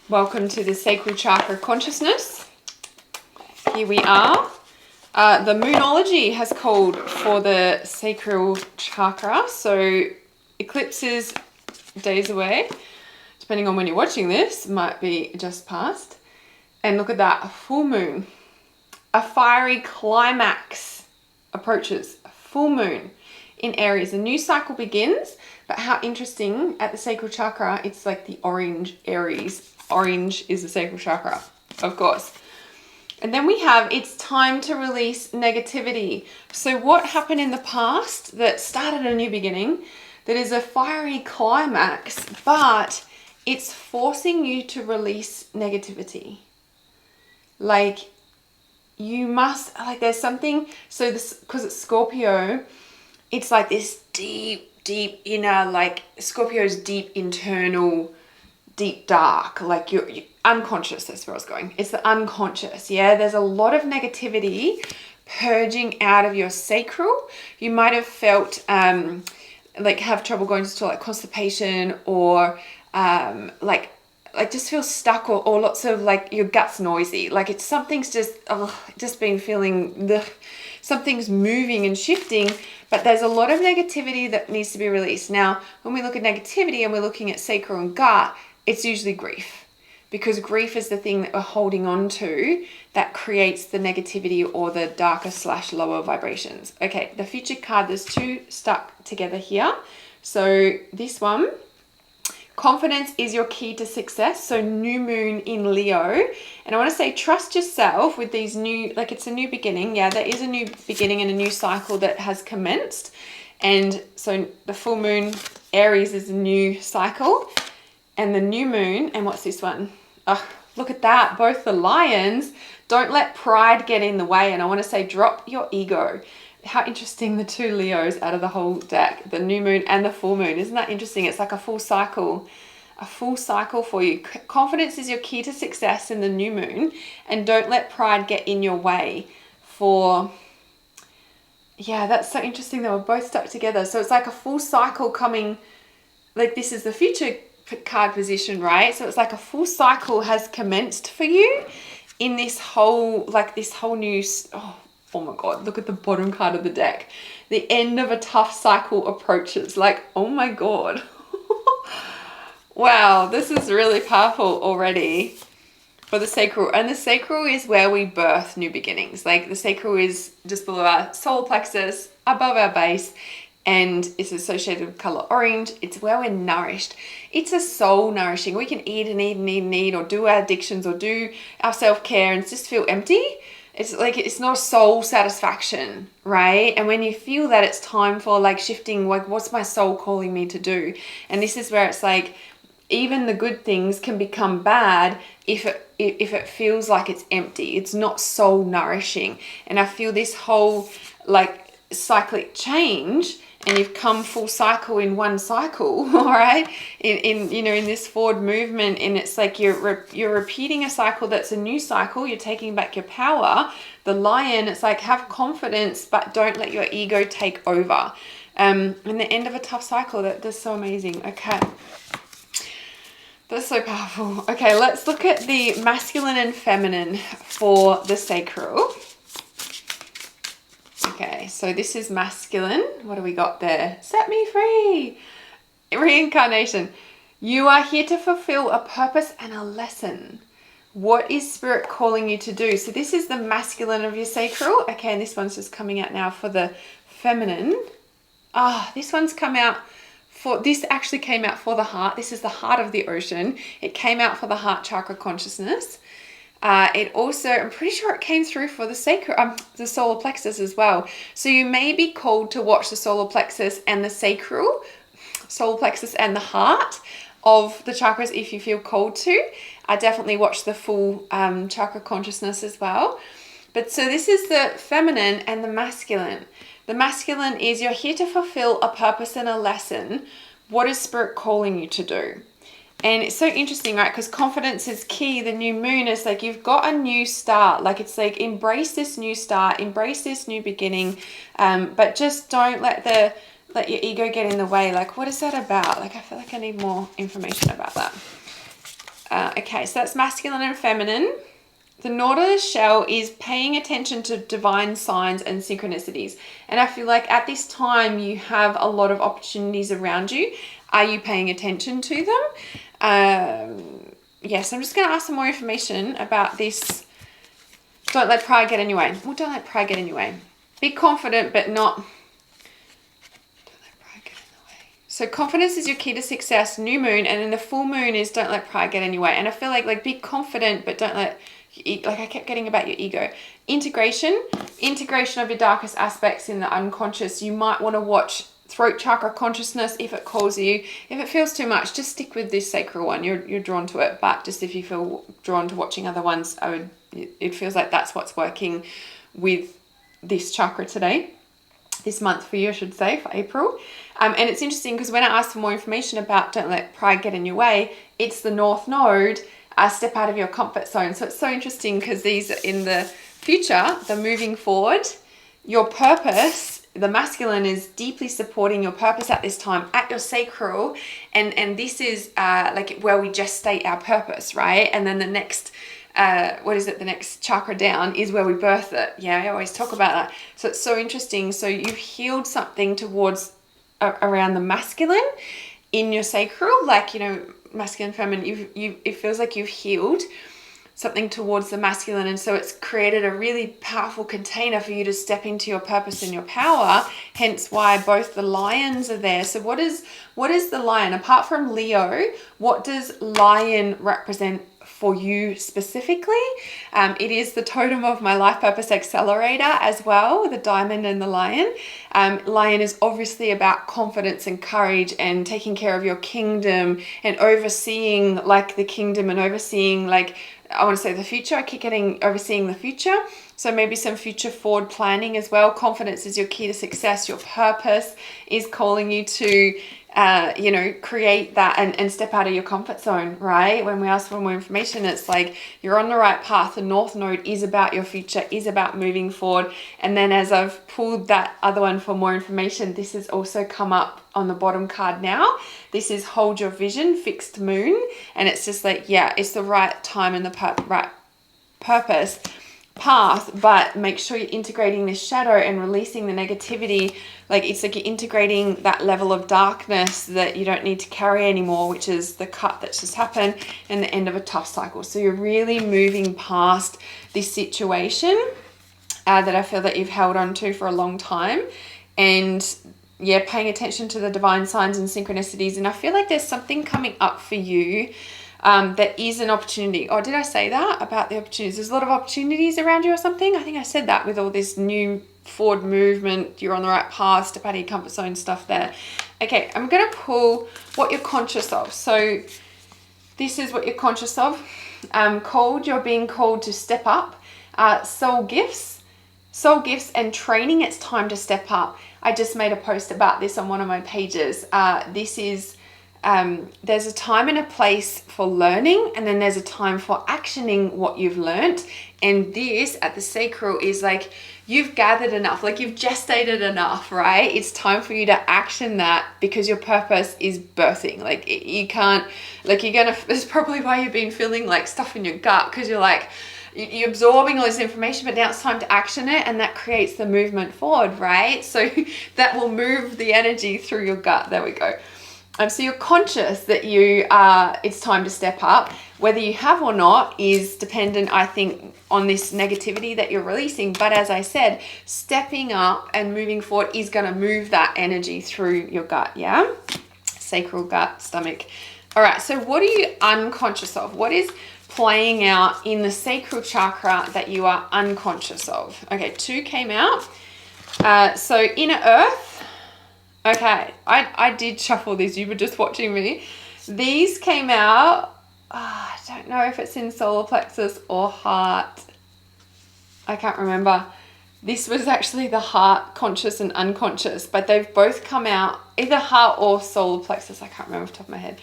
Welcome to the Sacral Chakra consciousness. Here we are. The Moonology has called for the Sacral Chakra. So eclipses days away, depending on when you're watching this, might be just past. And look at that, a full moon. A fiery climax approaches, a full moon in Aries. A new cycle begins, but how interesting, at the Sacral Chakra, it's like the orange Aries. Orange is the Sacral Chakra, of course. And then we have, it's time to release negativity. So what happened in the past that started a new beginning, that is a fiery climax, but it's forcing you to release negativity. Like, you must, like, there's something, so this, because it's Scorpio, it's like this deep inner, like Scorpio's deep internal, deep dark, like you're unconscious. That's where I was going. It's the unconscious. Yeah, there's a lot of negativity purging out of your sacral. You might have felt like have trouble going to like constipation, or like just feel stuck, or lots of like your gut's noisy, like it's something's just been feeling something's moving and shifting, but there's a lot of negativity that needs to be released. Now, when we look at negativity and we're looking at sacral and gut, it's usually grief, because grief is the thing that we're holding on to that creates the negativity or the darker / lower vibrations. Okay, the future card, there's two stuck together here. So this one, confidence is your key to success. So new moon in Leo. And I want to say, trust yourself with these new, like it's a new beginning. Yeah, there is a new beginning and a new cycle that has commenced. And so the full moon, Aries, is a new cycle. And the new moon, and what's this one? Oh, look at that. Both the lions. Don't let pride get in the way. And I want to say, drop your ego. How interesting, the two Leos out of the whole deck, the new moon and the full moon. Isn't that interesting? It's like a full cycle for you. Confidence is your key to success in the new moon, and don't let pride get in your way for, yeah, that's so interesting. They were both stuck together. So it's like a full cycle coming, like this is the future card position, right? So it's like a full cycle has commenced for you in this whole, like this whole new, oh my God, look at the bottom card of the deck. The end of a tough cycle approaches. Like, oh my God. Wow, this is really powerful already for the sacral. And the sacral is where we birth new beginnings. Like the sacral is just below our solar plexus, above our base, and it's associated with color orange. It's where we're nourished. It's a soul nourishing. We can eat and eat and eat and eat, or do our addictions, or do our self-care and just feel empty. It's like, it's not a soul satisfaction, right? And when you feel that, it's time for like shifting, like what's my soul calling me to do? And this is where it's like, even the good things can become bad if it feels like it's empty. It's not soul nourishing. And I feel this whole like cyclic change, and you've come full cycle in one cycle, all right? In you know, in this forward movement, and it's like you're repeating a cycle that's a new cycle. You're taking back your power. The lion, it's like, have confidence, but don't let your ego take over. And the end of a tough cycle, that's so amazing. Okay. That's so powerful. Okay, let's look at the masculine and feminine for the sacral. Okay, so this is masculine. What do we got there? Set me free. Reincarnation. You are here to fulfill a purpose and a lesson. What is spirit calling you to do? So this is the masculine of your sacral. Okay, and this one's just coming out now for the feminine. This one's come out for, this actually came out for the heart. This is the heart of the ocean. It came out for the heart chakra consciousness. It also, I'm pretty sure it came through for the sacral, the solar plexus as well. So you may be called to watch the solar plexus and the sacral, solar plexus and the heart of the chakras if you feel called to. I definitely watch the full chakra consciousness as well. But so this is the feminine and the masculine. The masculine is, you're here to fulfill a purpose and a lesson. What is spirit calling you to do? And it's so interesting, right? Because confidence is key. The new moon is like, you've got a new start. Like, it's like, embrace this new start, embrace this new beginning. But just don't let your ego get in the way. Like, what is that about? Like, I feel like I need more information about that. Okay, so that's masculine and feminine. The nautilus shell is paying attention to divine signs and synchronicities. And I feel like at this time you have a lot of opportunities around you. Are you paying attention to them? Yes, I'm just going to ask some more information about this. Don't let pride get in your way. Well, don't let pride get in your way. Be confident, but not... So confidence is your key to success, new moon, and then the full moon is don't let pride get in your way. And I feel like be confident, but don't let, like I kept getting about your ego. Integration of your darkest aspects in the unconscious. You might want to watch throat chakra consciousness if it calls you. If it feels too much, just stick with this sacral one. You're drawn to it, but just if you feel drawn to watching other ones, it feels like that's what's working with this chakra today. This month for you, I should say, for April. And it's interesting because when I asked for more information about don't let pride get in your way, it's the North Node, step out of your comfort zone. So it's so interesting because these are in the future, the moving forward, your purpose, the masculine is deeply supporting your purpose at this time at your sacral. And this is like where we just state our purpose, right? And then the next the next chakra down is where we birth it. Yeah, I always talk about that. So it's so interesting. So you've healed something towards around the masculine in your sacral, like, you know, masculine, feminine. It feels like you've healed something towards the masculine, and so it's created a really powerful container for you to step into your purpose and your power. Hence why both the lions are there. So what is the lion apart from Leo? What does lion represent for you specifically? It is the totem of my life purpose accelerator as well, the diamond and the lion. Lion is obviously about confidence and courage and taking care of your kingdom and overseeing like the kingdom and overseeing, like, I want to say the future. I keep getting overseeing the future. So maybe some future forward planning as well. Confidence is your key to success. Your purpose is calling you to create that and step out of your comfort zone, right? When we ask for more information, it's like you're on the right path. The North Node is about your future, is about moving forward. And then as I've pulled that other one for more information, this has also come up on the bottom card now. This is hold your vision, fixed moon. And it's just like, yeah, it's the right time and the right purpose path, but make sure you're integrating this shadow and releasing the negativity. Like it's like you're integrating that level of darkness that you don't need to carry anymore, which is the cut that's just happened and the end of a tough cycle. So you're really moving past this situation that I feel that you've held on to for a long time, and yeah, paying attention to the divine signs and synchronicities. And I feel like there's something coming up for you that is an opportunity. Oh, did I say that about the opportunities? There's a lot of opportunities around you or something. I think I said that with all this new forward movement. You're on the right path, step out of your comfort zone stuff there. Okay, I'm going to pull what you're conscious of. So this is what you're conscious of. You're being called to step up. Soul gifts and training. It's time to step up. I just made a post about this on one of my pages. This is there's a time and a place for learning, and then there's a time for actioning what you've learnt. And this at the sacral is like you've gathered enough, like you've gestated enough, right? It's time for you to action that, because your purpose is birthing. Like you can't, like it's probably why you've been feeling like stuff in your gut, because you're like, you're absorbing all this information, but now it's time to action it, and that creates the movement forward, right? So that will move the energy through your gut. There we go. So you're conscious that it's time to step up. Whether you have or not is dependent, I think, on this negativity that you're releasing. But as I said, stepping up and moving forward is going to move that energy through your gut, yeah? Sacral, gut, stomach. All right, so what are you unconscious of? What is playing out in the sacral chakra that you are unconscious of? Okay, 2 came out. So inner earth. Okay, I did shuffle these. You were just watching me. These came out. I don't know if it's in solar plexus or heart. I can't remember. This was actually the heart, conscious and unconscious, but they've both come out either heart or solar plexus. I can't remember off the top of my head.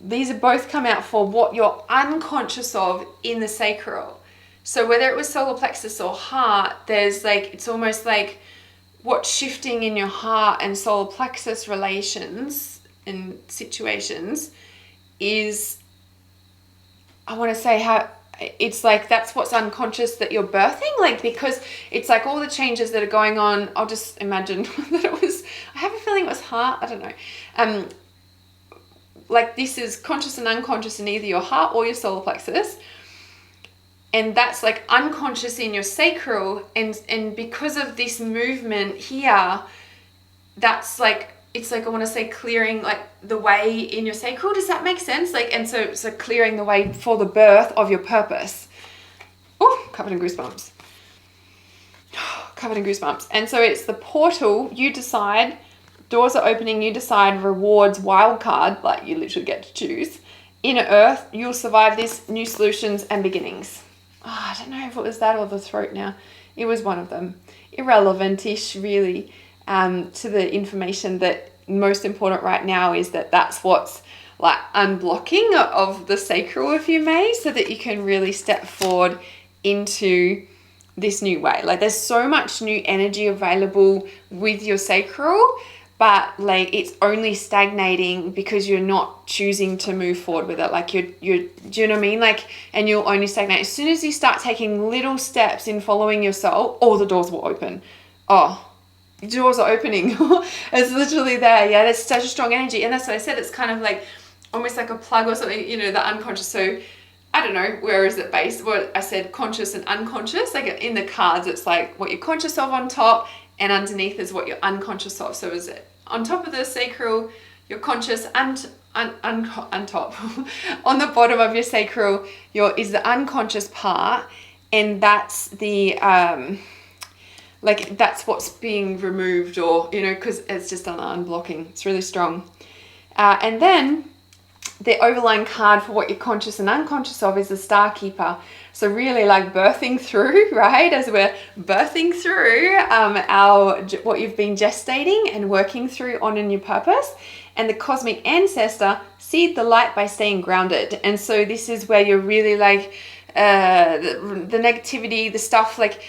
These have both come out for what you're unconscious of in the sacral. So whether it was solar plexus or heart, there's like, it's almost like what's shifting in your heart and solar plexus relations and situations is, I want to say how it's like that's what's unconscious that you're birthing, like, because it's like all the changes that are going on. I'll just imagine that it was, I have a feeling it was heart, I don't know, like this is conscious and unconscious in either your heart or your solar plexus, and that's like unconscious in your sacral, and because of this movement here, that's like, it's like, I want to say clearing like the way in your sacral. Does that make sense? Like, and so clearing the way for the birth of your purpose. Oh, covered in goosebumps. Covered in goosebumps. And so it's the portal. You decide, doors are opening, you decide, rewards, wild card, like you literally get to choose. Inner earth, you'll survive this, new solutions and beginnings. Oh, I don't know if it was that or the throat now. It was one of them. Irrelevant-ish, really. To the information that most important right now is that that's what's like unblocking of the sacral, if you may, so that you can really step forward into this new way. Like there's so much new energy available with your sacral, but like it's only stagnating because you're not choosing to move forward with it. Like you're do you know what I mean? Like, and you'll only stagnate as soon as you start taking little steps in following your soul. All the doors will open. Oh, doors are opening. It's literally there. Yeah, there's such a strong energy, and that's what I said. It's kind of like almost like a plug or something, you know, the unconscious. So I don't know, where is it based? Well, I said conscious and unconscious. Like in the cards, it's like what you're conscious of on top, and underneath is what you're unconscious of. So is it on top of the sacral, you're conscious, and on top on the bottom of your sacral is the unconscious part, and that's the like that's what's being removed, or you know, because it's just an unblocking. It's really strong. And then the overlying card for what you're conscious and unconscious of is the Star Keeper. So really like birthing through, right? As we're birthing through what you've been gestating and working through on in your purpose. And the cosmic ancestor, seed the light by staying grounded. And so this is where you're really like the negativity, the stuff like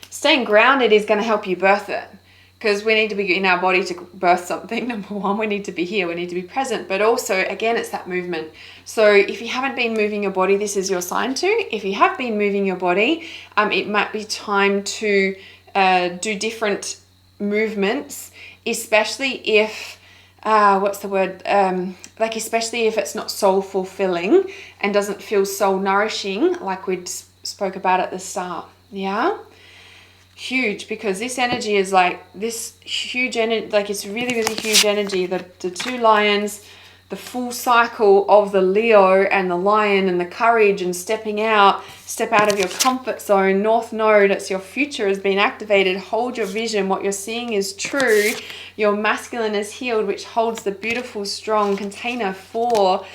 staying grounded is going to help you birth it. Because we need to be in our body to birth something. Number one, we need to be here. We need to be present. But also, again, it's that movement. So if you haven't been moving your body, this is your sign to. If you have been moving your body, it might be time to do different movements, especially if, especially if it's not soul fulfilling and doesn't feel soul nourishing, like we spoke about at the start. Yeah? Huge, because this energy is like this huge energy, like it's really, really huge energy. The two lions, the full cycle of the Leo and the lion and the courage and step out of your comfort zone. North node, it's your future has been activated. Hold your vision. What you're seeing is true. Your masculine is healed, which holds the beautiful, strong container for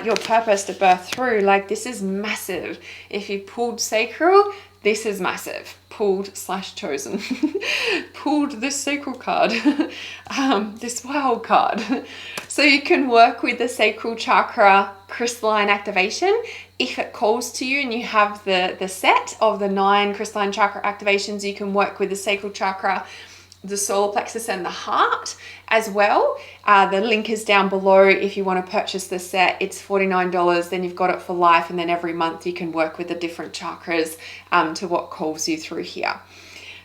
your purpose to birth through. Like this is massive. If you pulled sacral, this is massive. Pulled/chosen. Pulled this sacral card. This wild card. So you can work with the sacral chakra crystalline activation if it calls to you and you have the set of the 9 crystalline chakra activations. You can work with the sacral chakra, the solar plexus and the heart as well. The link is down below if you want to purchase the set. It's $49, then you've got it for life, and then every month you can work with the different chakras to what calls you through here.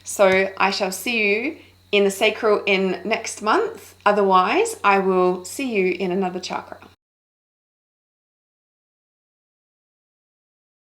So I shall see you in the sacral in next month. Otherwise, I will see you in another chakra.